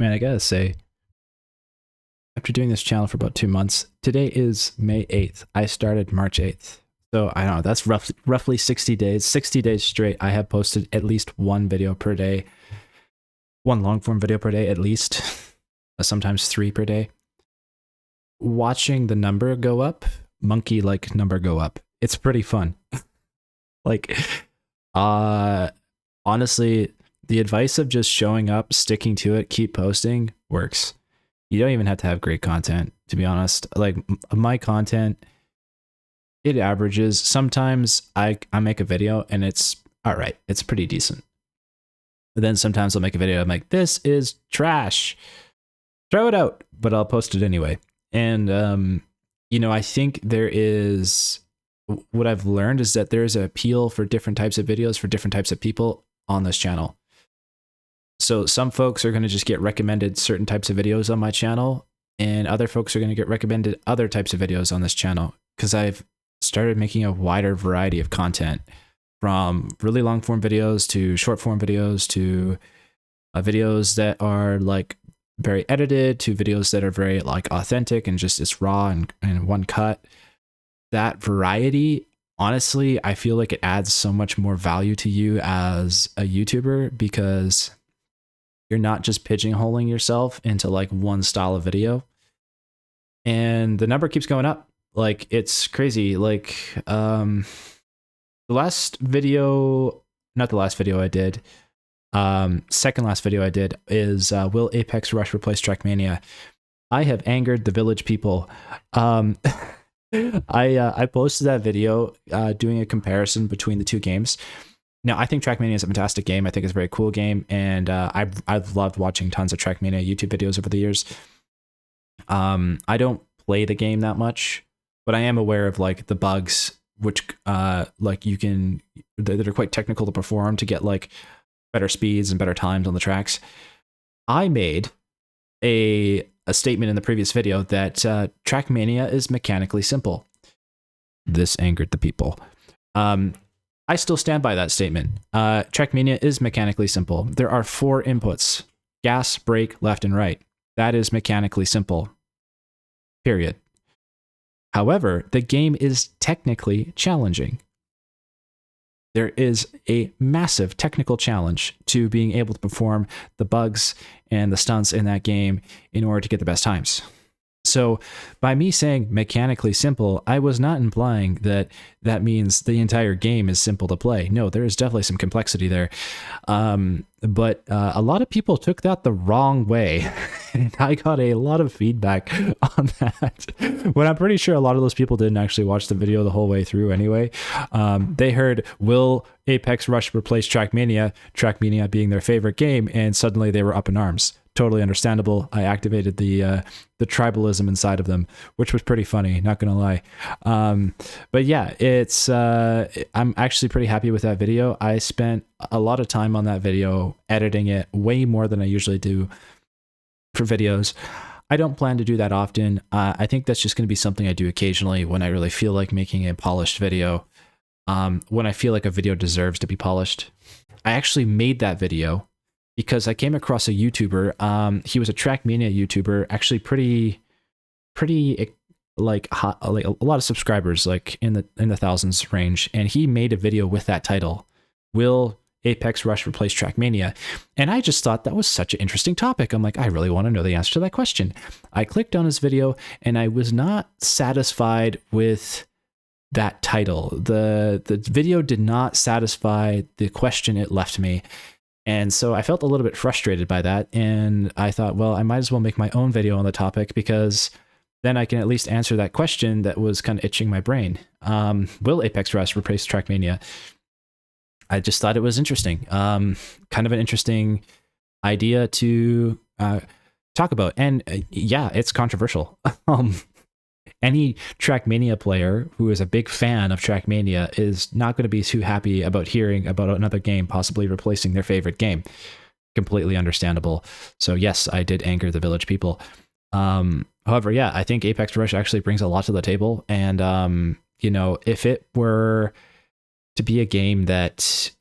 Man, I gotta say, after doing this channel for about 2 months, today is May 8th. I started March 8th. So I don't know, that's roughly 60 days. 60 days straight, I have posted at least one video per day, one long form video per day at least, sometimes three per day. Watching the number go up, monkey like number go up, it's pretty fun. Like, honestly, the advice of just showing up, sticking to it, keep posting works. You don't even have to have great content, to be honest. Like my content, it averages. Sometimes I make a video and it's all right. It's pretty decent. But then sometimes I'll make a video. I'm like, this is trash. Throw it out, but I'll post it anyway. And, you know, I think there is, what I've learned is that there's an appeal for different types of videos for different types of people on this channel. So some folks are going to just get recommended certain types of videos on my channel, and other folks are going to get recommended other types of videos on this channel because I've started making a wider variety of content, from really long form videos to short form videos to videos that are like very edited to videos that are very like authentic and just it's raw and one cut. That variety, honestly, I feel like it adds so much more value to you as a YouTuber because you're not just pigeonholing yourself into like one style of video. And the number keeps going up. Like, it's crazy. Like, the last video, not the last video I did, second last video I did is will Apex Rush replace Trackmania? I have angered the village people. I posted that video doing a comparison between the two games. Now, I think Trackmania is a fantastic game. I think it's a very cool game, and I've loved watching tons of Trackmania YouTube videos over the years. I don't play the game that much, but I am aware of like the bugs, which like you can that are quite technical to perform to get like better speeds and better times on the tracks. I made a statement in the previous video that Trackmania is mechanically simple. This angered the people. I still stand by that statement. Trackmania is mechanically simple. There are 4 inputs: gas, brake, left, and right. That is mechanically simple. Period. However, the game is technically challenging. There is a massive technical challenge to being able to perform the bugs and the stunts in that game in order to get the best times. So by me saying mechanically simple, I was not implying that that means the entire game is simple to play. No, there is definitely some complexity there. But a lot of people took that the wrong way. And I got a lot of feedback on that. When I'm pretty sure a lot of those people didn't actually watch the video the whole way through anyway. They heard, will Apex Rush replace Trackmania? Trackmania being their favorite game, and suddenly they were up in arms. Totally understandable. I activated the tribalism inside of them, which was pretty funny, not gonna lie. But yeah, it's I'm actually pretty happy with that video. I spent a lot of time on that video editing it, way more than I usually do for videos. I don't plan to do that often. I think that's just going to be something I do occasionally when I really feel like making a polished video, when I feel like a video deserves to be polished. I actually made that video because I came across a YouTuber. He was a Trackmania YouTuber, actually pretty like hot, like a lot of subscribers, like in the thousands range. And he made a video with that title, Will Apex Rush replace Trackmania? And I just thought that was such an interesting topic. I'm like, I really want to know the answer to that question. I clicked on his video and I was not satisfied with that title. The video did not satisfy the question it left me. And so I felt a little bit frustrated by that. And I thought, well, I might as well make my own video on the topic because then I can at least answer that question that was kind of itching my brain. Will Apex Rush replace Trackmania? I just thought it was interesting. Kind of an interesting idea to talk about. And yeah, it's controversial. Any Trackmania player who is a big fan of Trackmania is not going to be too happy about hearing about another game possibly replacing their favorite game. Completely understandable. So yes, I did anger the village people. However, yeah, I think Apex Rush actually brings a lot to the table. And, you know, if it were to be a game that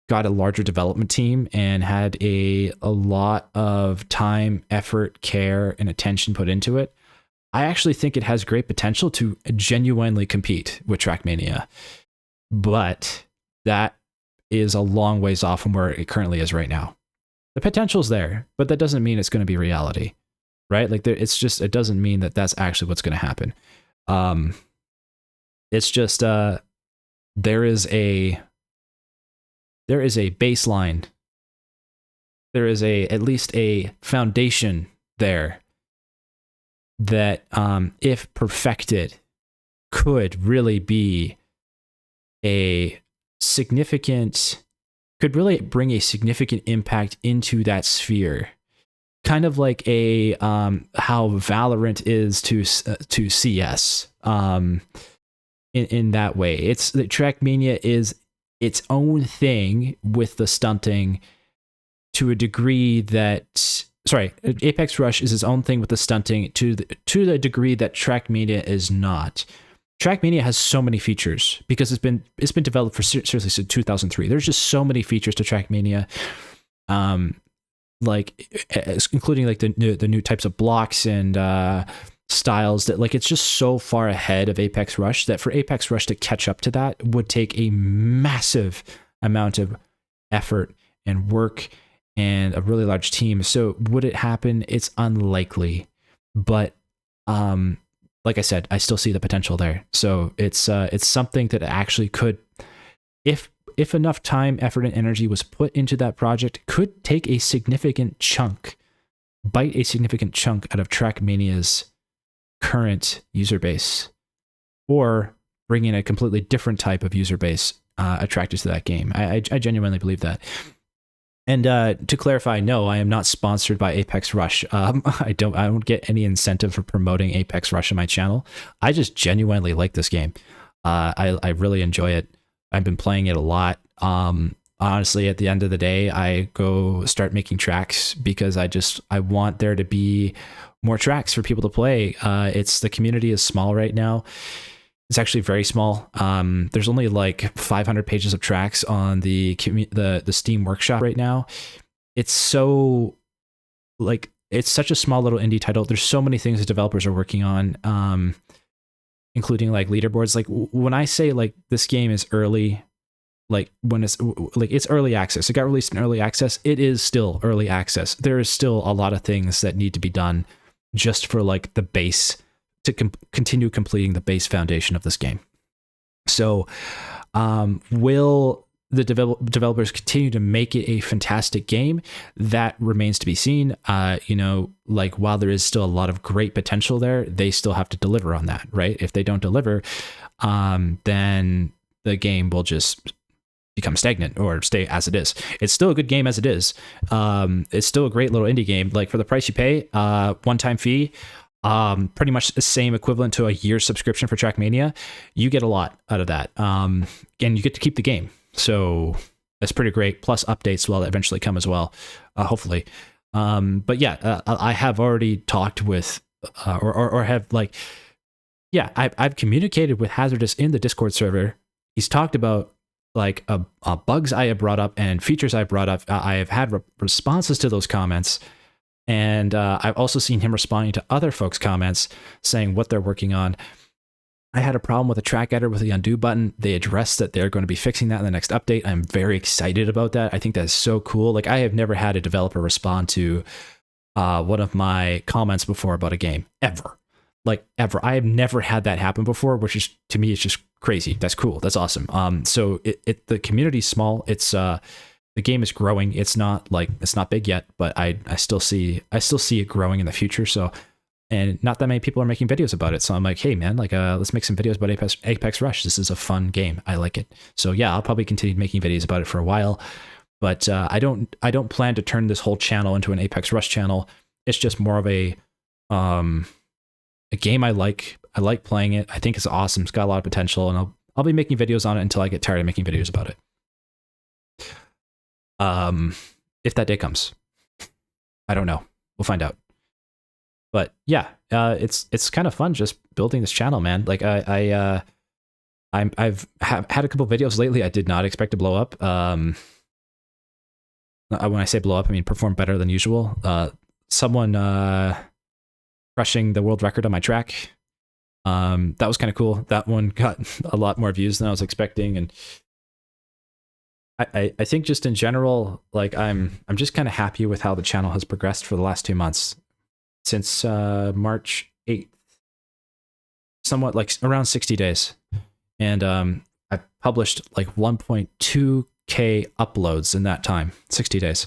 got a larger development team and had a lot of time, effort, care, and attention put into it, I actually think it has great potential to genuinely compete with Trackmania. But that is a long ways off from where it currently is right now. The potential's there, but that doesn't mean it's going to be reality, right? Like it doesn't mean that that's actually what's going to happen. It's just there is a baseline. There is at least a foundation there that, if perfected, could really be could really bring a significant impact into that sphere. Kind of like how Valorant is to CS. In that way, it's that Trackmania is its own thing with the stunting to a degree that, Apex Rush is its own thing with the stunting to the degree that Trackmania is not. Trackmania has so many features because it's been developed for seriously since 2003. There's just so many features to Trackmania, including like the new types of blocks and styles that, like, it's just so far ahead of Apex Rush that for Apex Rush to catch up to that would take a massive amount of effort and work and a really large team. So would it happen? It's unlikely, but like I said, I still see the potential there. So it's something that actually could, if enough time, effort, and energy was put into that project, could take a significant chunk out of Trackmania's current user base, or bring in a completely different type of user base attracted to that game. I genuinely believe that. And to clarify, no, I am not sponsored by Apex Rush. I don't get any incentive for promoting Apex Rush on my channel. I just genuinely like this game. I really enjoy it. I've been playing it a lot. Honestly, at the end of the day, I go start making tracks because I want there to be more tracks for people to play. The community is small right now. It's actually very small. There's only like 500 pages of tracks on the Steam Workshop right now. It's so, like, it's such a small little indie title. There's so many things that developers are working on, including like leaderboards. Like when I say like this game is early, like when it's early access, it got released in early access. It is still early access. There is still a lot of things that need to be done just for like the base to continue completing the base foundation of this game. So will the developers continue to make it a fantastic game? That remains to be seen. Like while there is still a lot of great potential there, they still have to deliver on that, right? If they don't deliver, then the game will just become stagnant or stay as it is. It's still a good game as it is. It's still a great little indie game. Like for the price you pay, one-time fee, pretty much the same equivalent to a year's subscription for Trackmania, you get a lot out of that. And you get to keep the game. So that's pretty great. Plus updates will eventually come as well, hopefully. But yeah, I have already talked with, I've communicated with Hazardous in the Discord server. He's talked about like bugs I have brought up and features I brought up. I have had responses to those comments. And I've also seen him responding to other folks' comments saying what they're working on. I had a problem with a track editor with the undo button. They addressed that they're going to be fixing that in the next update. I'm very excited about that. I think that's so cool. Like, I have never had a developer respond to one of my comments before about a game, ever. Like, ever. I have never had that happen before, which is, to me, it's just crazy. That's cool. That's awesome. So the community's small. It's the game is growing. It's not big yet, but I still see it growing in the future. So, and not that many people are making videos about it. So I'm like, hey man, like let's make some videos about Apex Rush. This is a fun game. I like it. So yeah, I'll probably continue making videos about it for a while. But I don't plan to turn this whole channel into an Apex Rush channel. It's just more of a game I like. I like playing it. I think it's awesome. It's got a lot of potential, and I'll be making videos on it until I get tired of making videos about it. If that day comes, I don't know. We'll find out. But yeah, it's kind of fun just building this channel, man. Like I've had a couple videos lately I did not expect to blow up. when I say blow up, I mean perform better than usual. Someone crushing the world record on my track. That was kind of cool. That one got a lot more views than I was expecting, and I think just in general, like I'm just kind of happy with how the channel has progressed for the last 2 months since March 8th, somewhat like around 60 days, and I published like 1.2K uploads in that time, 60 days.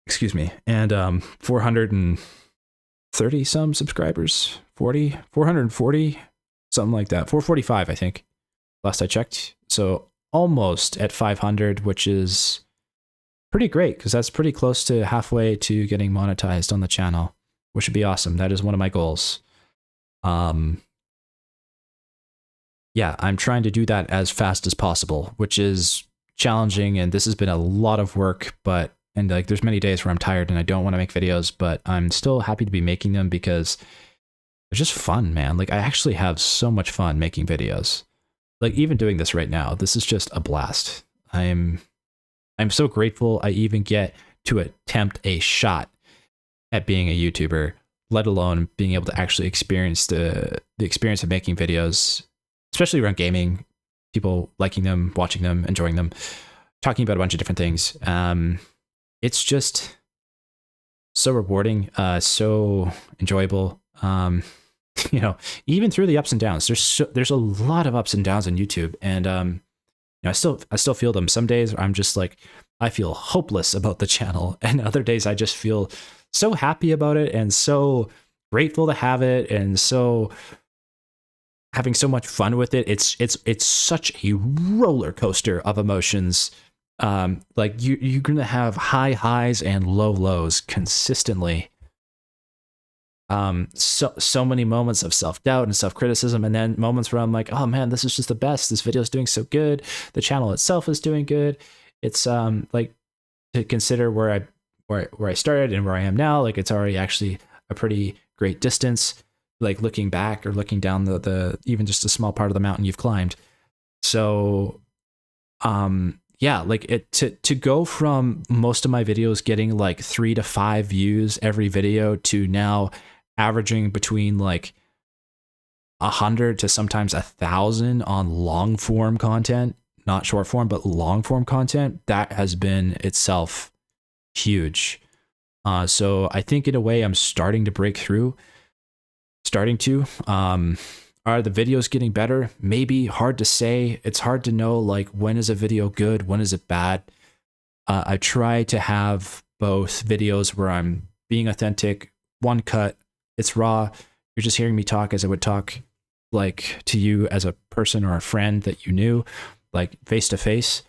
Excuse me, and 430 some subscribers, 440, something like that, 445 I think, last I checked. So almost at 500, which is pretty great because that's pretty close to halfway to getting monetized on the channel, which would be awesome. That is one of my goals. Yeah, I'm trying to do that as fast as possible, which is challenging, and this has been a lot of work, and like there's many days where I'm tired and I don't want to make videos, but I'm still happy to be making them because they're just fun, man. Like I actually have so much fun making videos. Like even doing this right now, this is just a blast. I'm so grateful I even get to attempt a shot at being a YouTuber, let alone being able to actually experience the experience of making videos, especially around gaming, people liking them, watching them, enjoying them, talking about a bunch of different things. It's just so rewarding, so enjoyable. You know, even through the ups and downs, there's a lot of ups and downs on YouTube, and you know, I still feel them. Some days I'm just like, I feel hopeless about the channel, and other days I just feel so happy about it and so grateful to have it, and so having so much fun with it. It's such a roller coaster of emotions. Like you're gonna have high highs and low lows consistently. So many moments of self-doubt and self-criticism, and then moments where I'm like, oh man, this is just the best. This video is doing so good. The channel itself is doing good. It's like to consider where I started and where I am now, like it's already actually a pretty great distance, like looking back or looking down the even just a small part of the mountain you've climbed. So yeah, like to go from most of my videos getting like 3 to 5 views every video to now averaging between like 100 to sometimes 1,000 on long form content, not short form, but long form content, that has been itself huge. So I think in a way I'm starting to break through. Are the videos getting better? Maybe. Hard to say. It's hard to know, like, when is a video good? When is it bad? I try to have both videos where I'm being authentic, one cut, it's raw. You're just hearing me talk as I would talk like to you as a person or a friend that you knew, like face to face.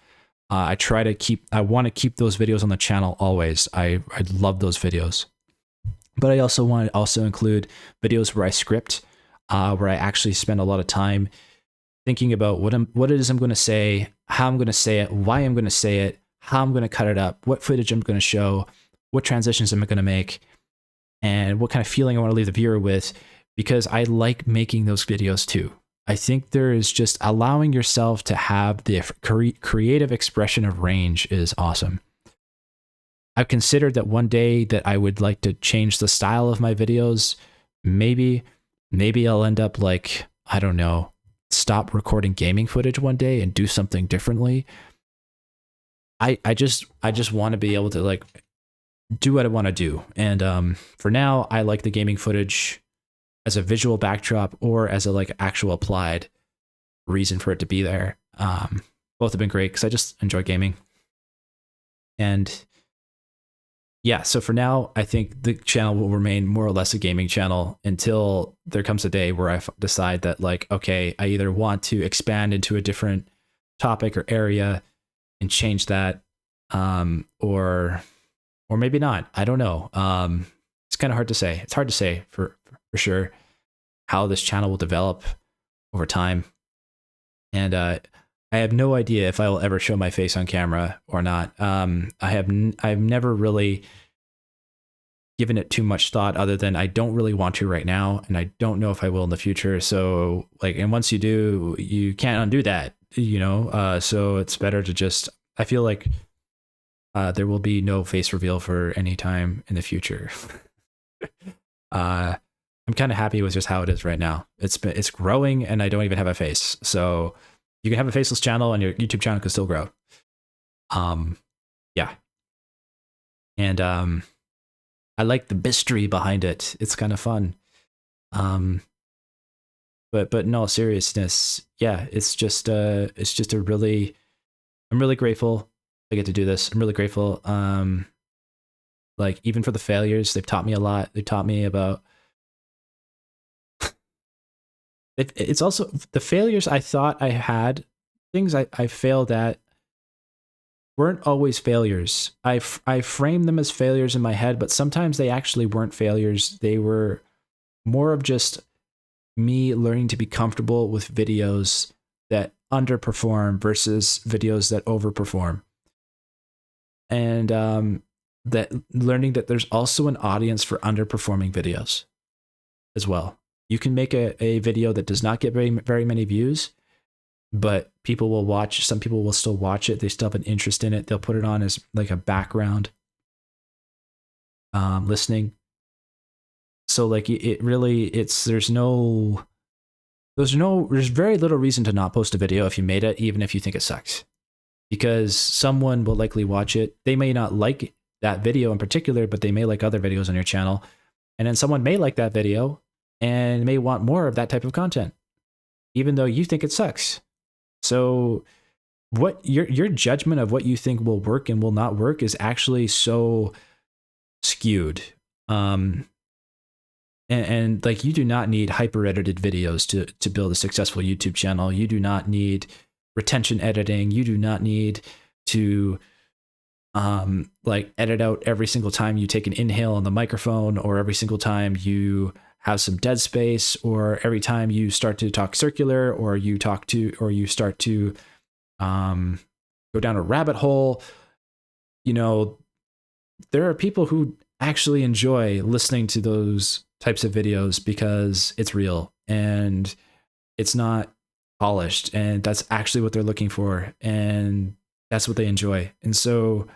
I want to keep those videos on the channel always. I love those videos. But I also want to also include videos where I script, where I actually spend a lot of time thinking about what it is I'm going to say, how I'm going to say it, why I'm going to say it, how I'm going to cut it up, what footage I'm going to show, what transitions am I going to make, and what kind of feeling I want to leave the viewer with, because I like making those videos too. I think there is just allowing yourself to have the creative expression of range is awesome. I've considered that one day that I would like to change the style of my videos. Maybe I'll end up like, I don't know, stop recording gaming footage one day and do something differently. I just want to be able to like do what I want to do. And for now, I like the gaming footage as a visual backdrop or as a like actual applied reason for it to be there. Both have been great because I just enjoy gaming. And yeah, so for now, I think the channel will remain more or less a gaming channel until there comes a day where I decide that like, okay, I either want to expand into a different topic or area and change that, or maybe not. I don't know. It's kind of hard to say. It's hard to say for sure how this channel will develop over time. And I have no idea if I will ever show my face on camera or not. I've never really given it too much thought, other than I don't really want to right now, and I don't know if I will in the future. So like, and once you do, you can't undo that, you know? So it's better to just, I feel like There will be no face reveal for any time in the future. I'm kind of happy with just how it is right now. It's growing, and I don't even have a face. So you can have a faceless channel, and your YouTube channel can still grow. Yeah. And I like the mystery behind it. It's kind of fun. But in all seriousness, yeah, it's just a really, I'm really grateful I get to do this. I'm really grateful. Like, even for the failures, they've taught me a lot. They taught me about, it's also the failures I thought I had, things I failed at weren't always failures. I framed them as failures in my head, but sometimes they actually weren't failures. They were more of just me learning to be comfortable with videos that underperform versus videos that overperform. And that learning that there's also an audience for underperforming videos as well. You can make a video that does not get very many views, but people will watch. Some people will still watch it. They still have an interest in it. They'll put it on as like a background listening. So like it really, there's very little reason to not post a video if you made it, even if you think it sucks, because someone will likely watch it. They may not like that video in particular, but they may like other videos on your channel. And then someone may like that video and may want more of that type of content, even though you think it sucks. So what your judgment of what you think will work and will not work is actually so skewed. And like, you do not need hyper edited videos to build a successful YouTube channel. You do not need retention editing. You do not need to like edit out every single time you take an inhale on the microphone, or every single time you have some dead space, or every time you start to talk circular, or you start to go down a rabbit hole. You know, there are people who actually enjoy listening to those types of videos because it's real and it's not polished, and that's actually what they're looking for, and that's what they enjoy. And so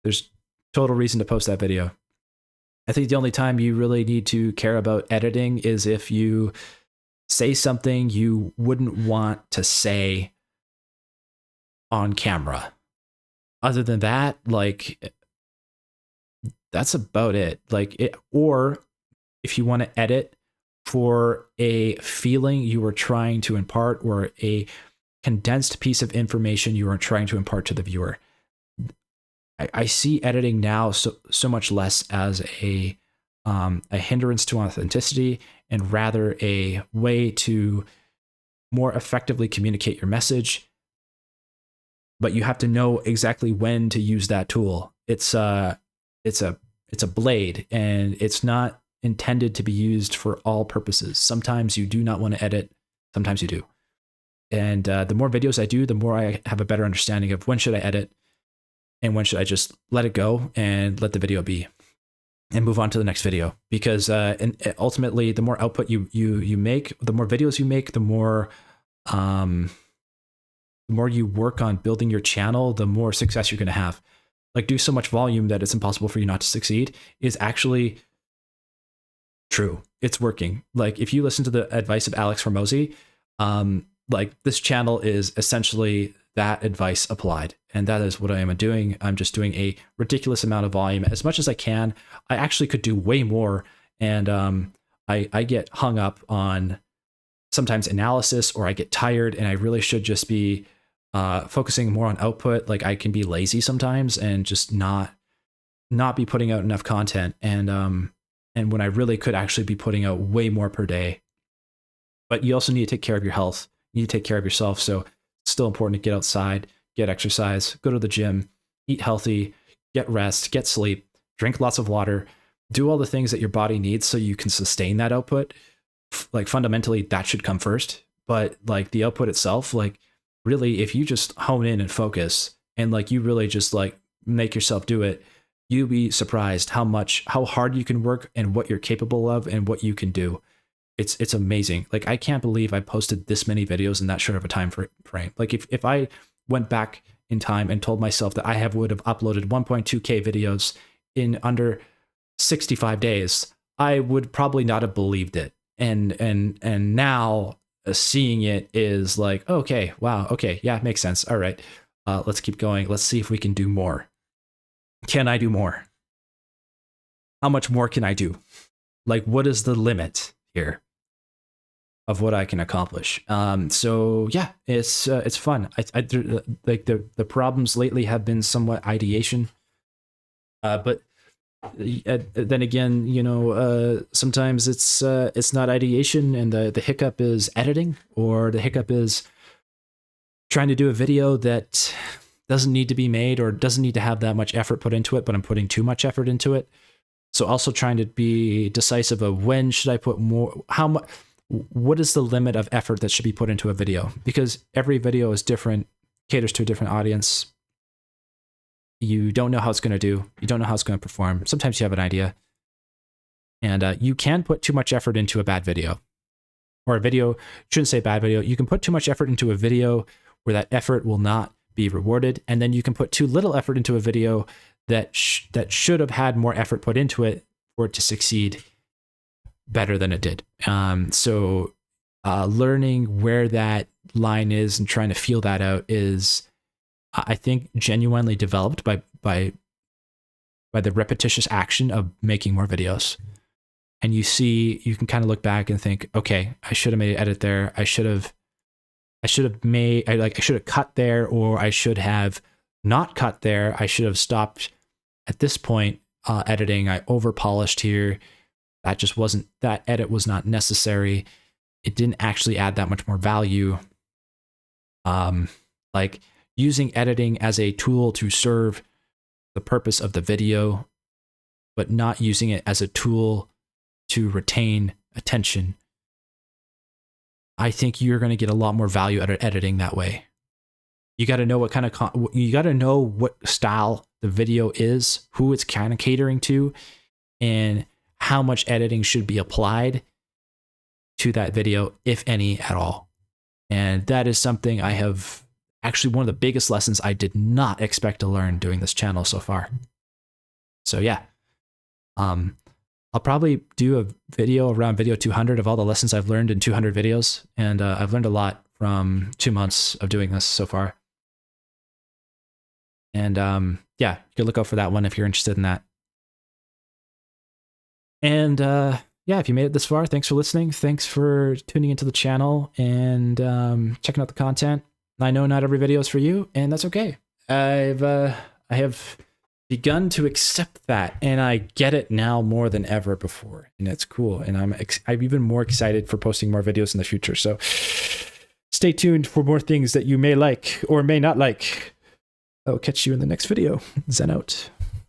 there's total reason to post that video. I think the only time you really need to care about editing is if you say something you wouldn't want to say on camera. Other than that, like, that's about it. Like, or if you want to edit for a feeling you were trying to impart, or a condensed piece of information you are trying to impart to the viewer. I see editing now so much less as a hindrance to authenticity, and rather a way to more effectively communicate your message. But you have to know exactly when to use that tool. It's a blade, and it's not intended to be used for all purposes. Sometimes you do not want to edit, sometimes you do. And the more videos I do, the more I have a better understanding of when should I edit and when should I just let it go and let the video be and move on to the next video. Because and ultimately, the more output you make, the more videos you make, the more you work on building your channel, the more success you're going to have. Like, do so much volume that it's impossible for you not to succeed is actually true. It's working. Like, if you listen to the advice of Alex Hormozi, like, this channel is essentially that advice applied. And that is what I am doing. I'm just doing a ridiculous amount of volume as much as I can. I actually could do way more. And I get hung up on sometimes analysis, or I get tired, and I really should just be focusing more on output. Like, I can be lazy sometimes and just not be putting out enough content. And when I really could actually be putting out way more per day. But you also need to take care of your health. You need to take care of yourself. So it's still important to get outside, get exercise, go to the gym, eat healthy, get rest, get sleep, drink lots of water, do all the things that your body needs so you can sustain that output. Like, fundamentally, that should come first. But like, the output itself, like, really, if you just hone in and focus, and like, you really just like make yourself do it, you'll be surprised how hard you can work and what you're capable of and what you can do. It's amazing. Like, I can't believe I posted this many videos in that short of a time frame. Like, if I went back in time and told myself that I would have uploaded 1.2K videos in under 65 days, I would probably not have believed it. And now seeing it is like, okay, wow, okay, yeah, makes sense. All right, let's keep going. Let's see if we can do more. Can I do more? How much more can I do? Like, what is the limit here of what I can accomplish? So yeah, it's fun. Like the problems lately have been somewhat ideation, but then again, you know, sometimes it's not ideation, and the hiccup is editing, or the hiccup is trying to do a video that doesn't need to be made or doesn't need to have that much effort put into it, but I'm putting too much effort into it. So also trying to be decisive of when should I put more, how much, what is the limit of effort that should be put into a video? Because every video is different, caters to a different audience. You don't know how it's going to do. You don't know how it's going to perform. Sometimes you have an idea. And you can put too much effort into a bad video. Or a video, shouldn't say bad video. You can put too much effort into a video where that effort will not be rewarded. And then you can put too little effort into a video that should have had more effort put into it for it to succeed better than it did. So learning where that line is and trying to feel that out is, I think, genuinely developed by the repetitious action of making more videos. And you can kind of look back and think, okay, I should have made an edit there. I should have cut there, or I should have not cut there. I should have stopped at this point editing. I over polished here. That edit was not necessary. It didn't actually add that much more value. Like using editing as a tool to serve the purpose of the video, but not using it as a tool to retain attention. I think you're going to get a lot more value out of editing that way. You got to know what kind of you got to know what style the video is, who it's kind of catering to, and how much editing should be applied to that video, if any at all. And that is something I have actually, one of the biggest lessons I did not expect to learn doing this channel so far. So yeah, I'll probably do a video around video 200 of all the lessons I've learned in 200 videos. And I've learned a lot from 2 months of doing this so far. And yeah, you can look out for that one if you're interested in that. And yeah, if you made it this far, thanks for listening. Thanks for tuning into the channel and checking out the content. I know not every video is for you, and that's okay. I have begun to accept that, and I get it now more than ever before, and it's cool. And I'm even more excited for posting more videos in the future. So stay tuned for more things that you may like or may not like. I'll catch you in the next video. Zen out.